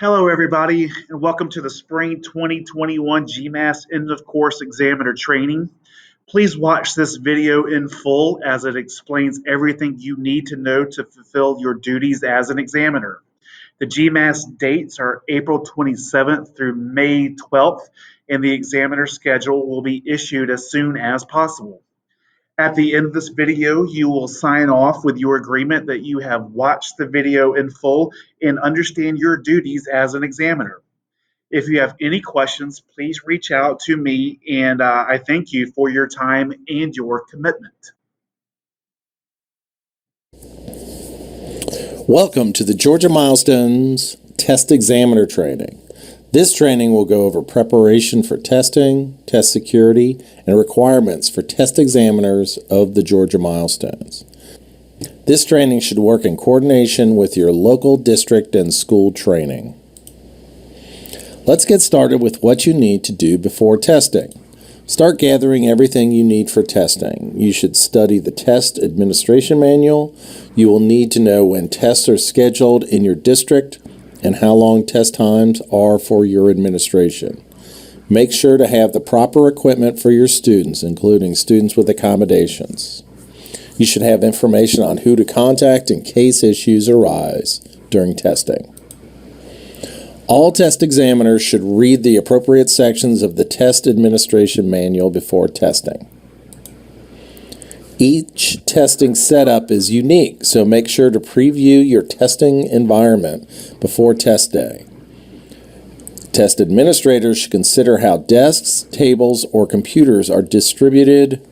Hello, everybody, and welcome to the Spring 2021 GMAS End of Course Examiner Training. Please watch this video in full as it explains everything you need to know to fulfill your duties as an examiner. The GMAS dates are April 27th through May 12th, and the examiner schedule will be issued as soon as possible. At the end of this video, you will sign off with your agreement that you have watched the video in full and understand your duties as an examiner. If you have any questions, please reach out to me, and I thank you for your time and your commitment. Welcome to the Georgia Milestones Test Examiner Training. This training will go over preparation for testing, test security, and requirements for test examiners of the Georgia Milestones. This training should work in coordination with your local district and school training. Let's get started with what you need to do before testing. Start gathering everything you need for testing. You should study the test administration manual. You will need to know when tests are scheduled in your district and how long test times are for your administration. Make sure to have the proper equipment for your students, including students with accommodations. You should have information on who to contact in case issues arise during testing. All test examiners should read the appropriate sections of the test administration manual before testing. Each testing setup is unique, so make sure to preview your testing environment before test day. Test administrators should consider how desks, tables, or computers are distributed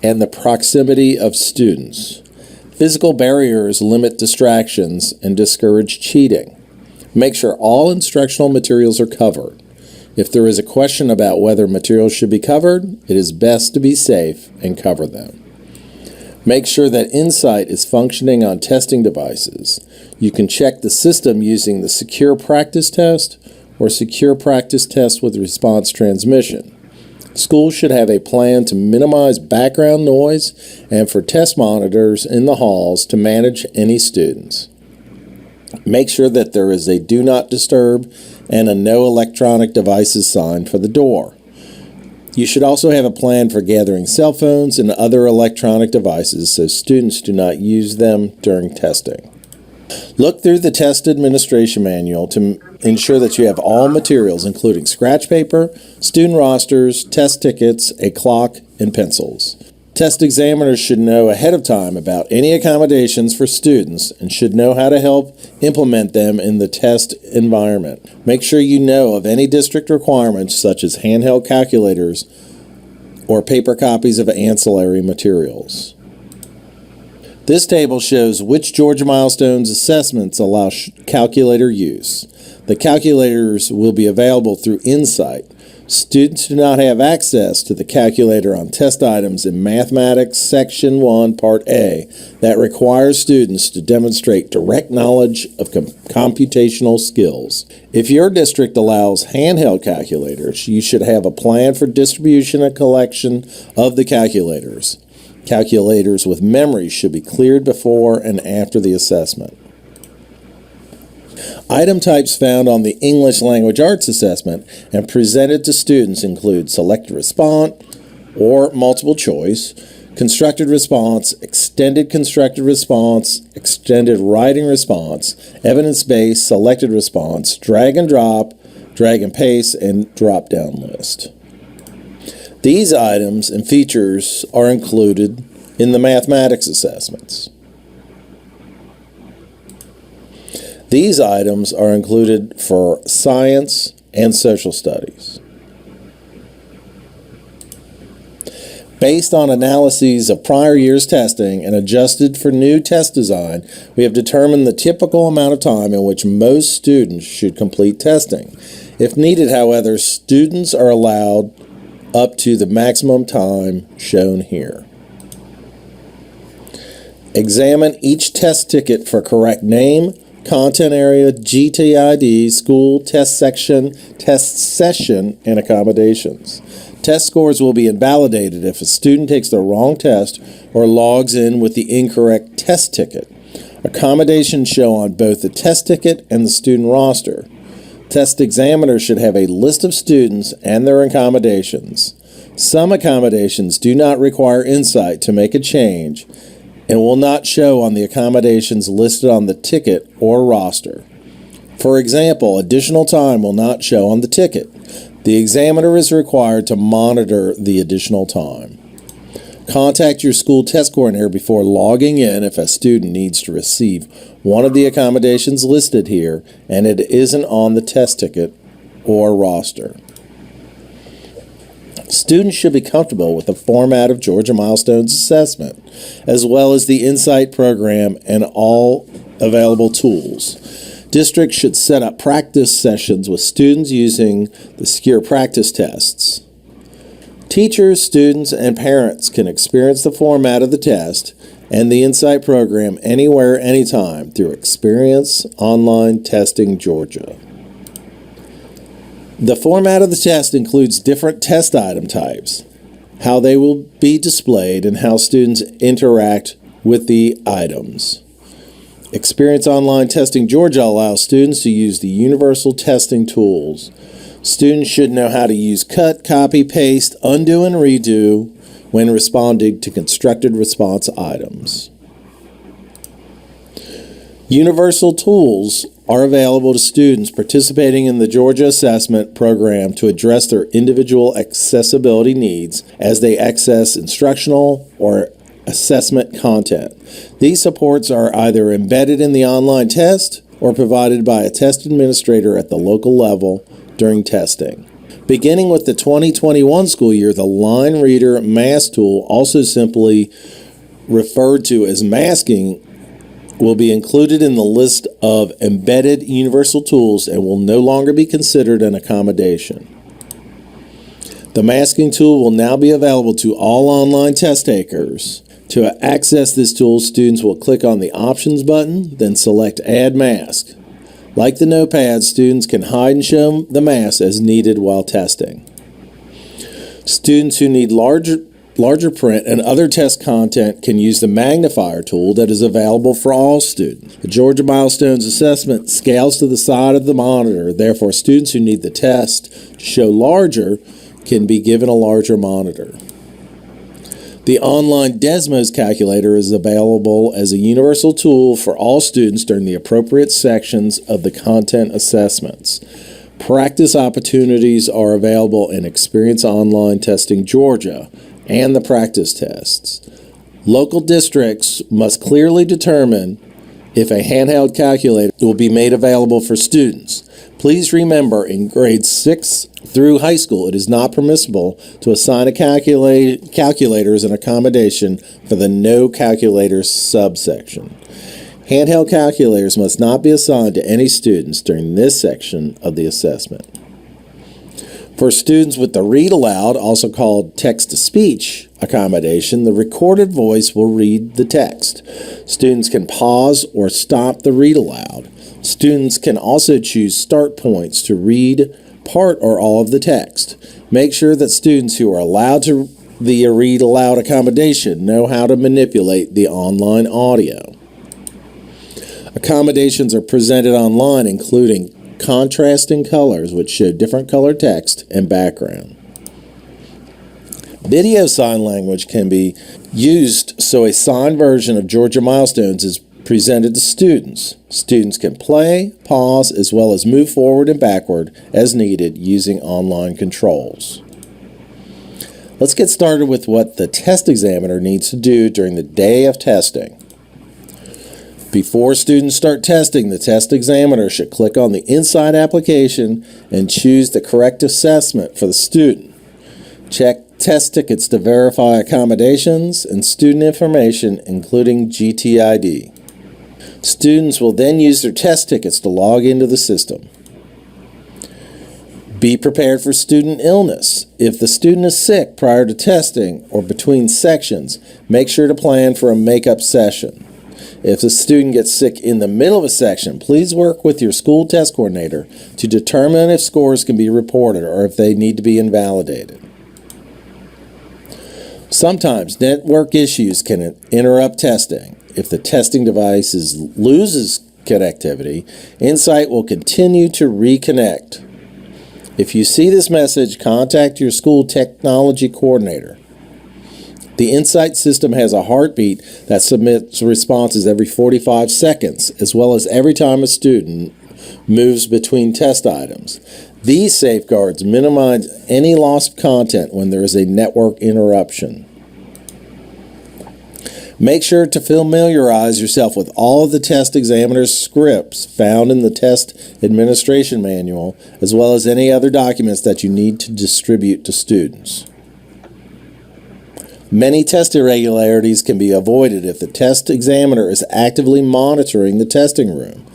and the proximity of students. Physical barriers limit distractions and discourage cheating. Make sure all instructional materials are covered. If there is a question about whether materials should be covered, it is best to be safe and cover them. Make sure that Insight is functioning on testing devices. You can check the system using the Secure Practice Test or Secure Practice Test with Response Transmission. Schools should have a plan to minimize background noise and for test monitors in the halls to manage any students. Make sure that there is a Do Not Disturb and a No Electronic Devices sign for the door. You should also have a plan for gathering cell phones and other electronic devices so students do not use them during testing. Look through the test administration manual to ensure that you have all materials, including scratch paper, student rosters, test tickets, a clock, and pencils. Test examiners should know ahead of time about any accommodations for students and should know how to help implement them in the test environment. Make sure you know of any district requirements such as handheld calculators or paper copies of ancillary materials. This table shows which Georgia Milestones assessments allow calculator use. The calculators will be available through Insight. Students do not have access to the calculator on test items in Mathematics Section 1, Part A that requires students to demonstrate direct knowledge of computational skills. If your district allows handheld calculators, you should have a plan for distribution and collection of the calculators. Calculators with memory should be cleared before and after the assessment. Item types found on the English Language Arts assessment and presented to students include selected response or multiple choice, constructed response, extended constructed response, extended writing response, evidence-based selected response, drag and drop, drag and paste, and drop-down list. These items and features are included in the mathematics assessments. These items are included for science and social studies. Based on analyses of prior year's testing and adjusted for new test design, we have determined the typical amount of time in which most students should complete testing. If needed, however, students are allowed up to the maximum time shown here. Examine each test ticket for correct name, content area, GTID, school, test section, test session, and accommodations. Test scores will be invalidated if a student takes the wrong test or logs in with the incorrect test ticket. Accommodations show on both the test ticket and the student roster. test examiner should have a list of students and their accommodations. Some accommodations do not require insight to make a change and will not show on the accommodations listed on the ticket or roster. For example, additional time will not show on the ticket. The examiner is required to monitor the additional time. Contact your school test coordinator before logging in if a student needs to receive one of the accommodations listed here and it isn't on the test ticket or roster. Students should be comfortable with the format of Georgia Milestones assessment, as well as the Insight program and all available tools. Districts should set up practice sessions with students using the secure practice tests. Teachers, students, and parents can experience the format of the test and the Insight program anywhere, anytime through Experience Online Testing Georgia. The format of the test includes different test item types, how they will be displayed, and how students interact with the items. Experience Online Testing Georgia allows students to use the universal testing tools. Students should know how to use cut, copy, paste, undo, and redo when responding to constructed response items. Universal tools are available to students participating in the Georgia Assessment Program to address their individual accessibility needs as they access instructional or assessment content. These supports are either embedded in the online test or provided by a test administrator at the local level during testing. Beginning with the 2021 school year, the Line Reader Mask tool, also simply referred to as masking, will be included in the list of embedded universal tools and will no longer be considered an accommodation. The masking tool will now be available to all online test takers. To access this tool, students will click on the Options button, then select Add Mask. Like the notepad, students can hide and show the mask as needed while testing. Students who need larger print and other test content can use the magnifier tool that is available for all students. The Georgia Milestones assessment scales to the side of the monitor. Therefore, students who need the test to show larger can be given a larger monitor. The online Desmos calculator is available as a universal tool for all students during the appropriate sections of the content assessments. Practice opportunities are available in Experience Online Testing Georgia and the practice tests. Local districts must clearly determine if a handheld calculator will be made available for students. Please remember, in grades 6 through high school, it is not permissible to assign a calculator as an accommodation for the No Calculators subsection. Handheld calculators must not be assigned to any students during this section of the assessment. For students with the read aloud, also called text-to-speech accommodation, the recorded voice will read the text. Students can pause or stop the read aloud. Students can also choose start points to read part or all of the text. Make sure that students who are allowed to the read aloud accommodation know how to manipulate the online audio. Accommodations are presented online, including contrasting colors, which show different color text and background. Video sign language can be used so a signed version of Georgia Milestones is presented to students. Students can play, pause, as well as move forward and backward as needed using online controls. Let's get started with what the test examiner needs to do during the day of testing. Before students start testing, the test examiner should click on the Insight application and choose the correct assessment for the student. Check test tickets to verify accommodations and student information, including GTID. Students will then use their test tickets to log into the system. Be prepared for student illness. If the student is sick prior to testing or between sections, make sure to plan for a make-up session. If the student gets sick in the middle of a section, please work with your school test coordinator to determine if scores can be reported or if they need to be invalidated. Sometimes network issues can interrupt testing. If the testing device loses connectivity, Insight will continue to reconnect. If you see this message, contact your school technology coordinator. The Insight system has a heartbeat that submits responses every 45 seconds, as well as every time a student moves between test items. These safeguards minimize any loss of content when there is a network interruption. Make sure to familiarize yourself with all of the test examiner's scripts found in the test administration manual, as well as any other documents that you need to distribute to students. Many test irregularities can be avoided if the test examiner is actively monitoring the testing room.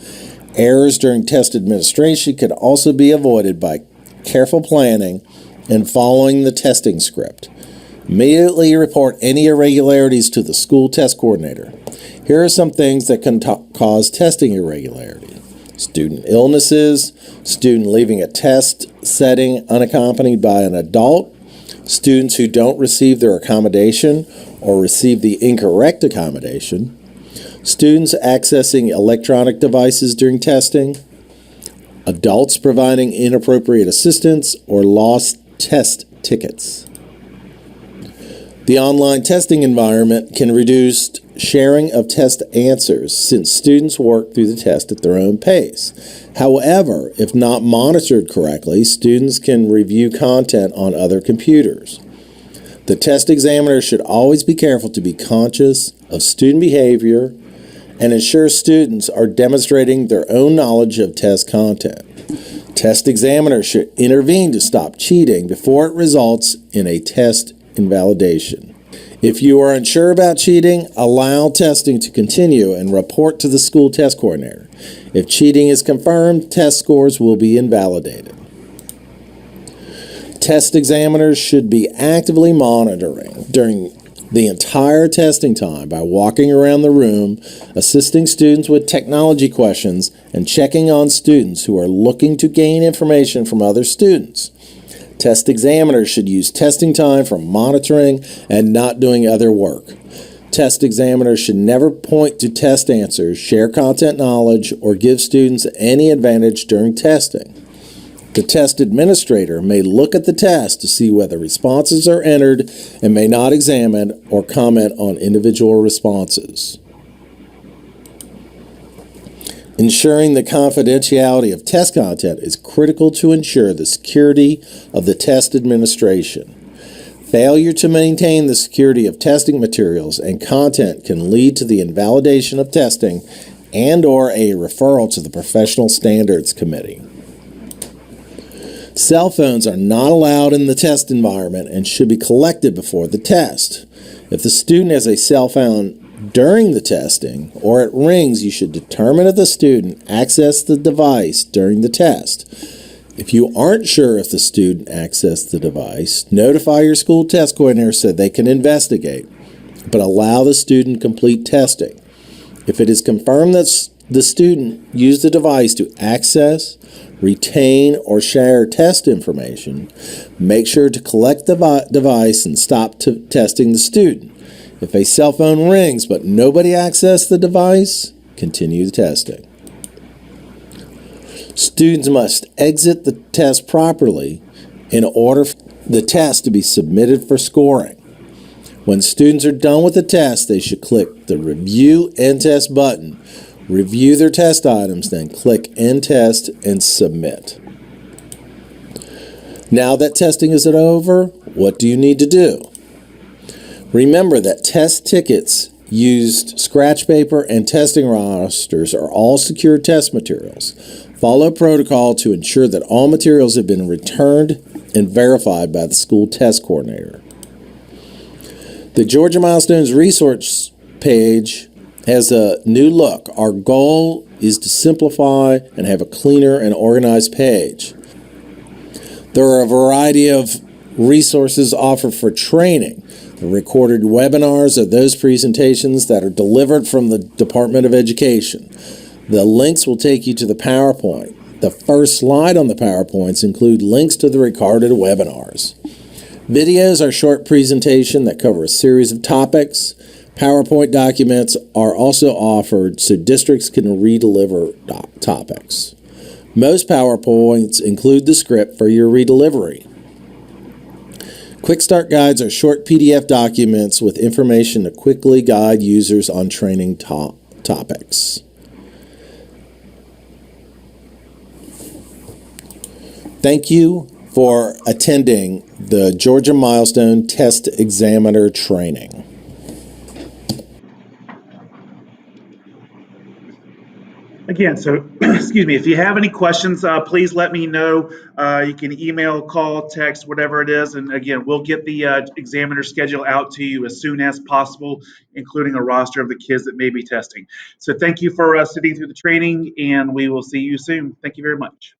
Errors during test administration can also be avoided by careful planning and following the testing script. Immediately report any irregularities to the school test coordinator. Here are some things that can cause testing irregularity. Student illnesses, student leaving a test setting unaccompanied by an adult, students who don't receive their accommodation or receive the incorrect accommodation, students accessing electronic devices during testing, adults providing inappropriate assistance, or lost test tickets. The online testing environment can reduce sharing of test answers since students work through the test at their own pace. However, if not monitored correctly, students can review content on other computers. The test examiner should always be careful to be conscious of student behavior and ensure students are demonstrating their own knowledge of test content. Test examiners should intervene to stop cheating before it results in a test invalidation. If you are unsure about cheating, allow testing to continue and report to the school test coordinator. If cheating is confirmed, test scores will be invalidated. Test examiners should be actively monitoring during the entire testing time by walking around the room, assisting students with technology questions, and checking on students who are looking to gain information from other students. Test examiners should use testing time for monitoring and not doing other work. Test examiners should never point to test answers, share content knowledge, or give students any advantage during testing. The test administrator may look at the test to see whether responses are entered and may not examine or comment on individual responses. Ensuring the confidentiality of test content is critical to ensure the security of the test administration. Failure to maintain the security of testing materials and content can lead to the invalidation of testing and/or a referral to the Professional Standards Committee. Cell phones are not allowed in the test environment and should be collected before the test. If the student has a cell phone during the testing or it rings, you should determine if the student accessed the device during the test. If you aren't sure if the student accessed the device, notify your school test coordinator so they can investigate, but allow the student complete testing. If it is confirmed that the student used the device to access, retain, or share test information, make sure to collect the device and stop testing the student. If a cell phone rings but nobody accessed the device, continue the testing. Students must exit the test properly in order for the test to be submitted for scoring. When students are done with the test, they should click the Review End Test button, review their test items, then click End Test and submit. Now that testing is over, what do you need to do? Remember that test tickets, used scratch paper, and testing rosters are all secure test materials. Follow protocol to ensure that all materials have been returned and verified by the school test coordinator. The Georgia Milestones resource page has a new look. Our goal is to simplify and have a cleaner and organized page. There are a variety of resources offered for training. The recorded webinars are those presentations that are delivered from the Department of Education. The links will take you to the PowerPoint. The first slide on the PowerPoints include links to the recorded webinars. Videos are short presentations that cover a series of topics. PowerPoint documents are also offered so districts can redeliver topics. Most PowerPoints include the script for your redelivery. Quick Start Guides are short PDF documents with information to quickly guide users on training topics. Thank you for attending the Georgia Milestone Test Examiner Training. Again, so excuse me, if you have any questions, please let me know. You can email, call, text, whatever it is. And again, we'll get the examiner schedule out to you as soon as possible, including a roster of the kids that may be testing. So thank you for sitting through the training, and we will see you soon. Thank you very much.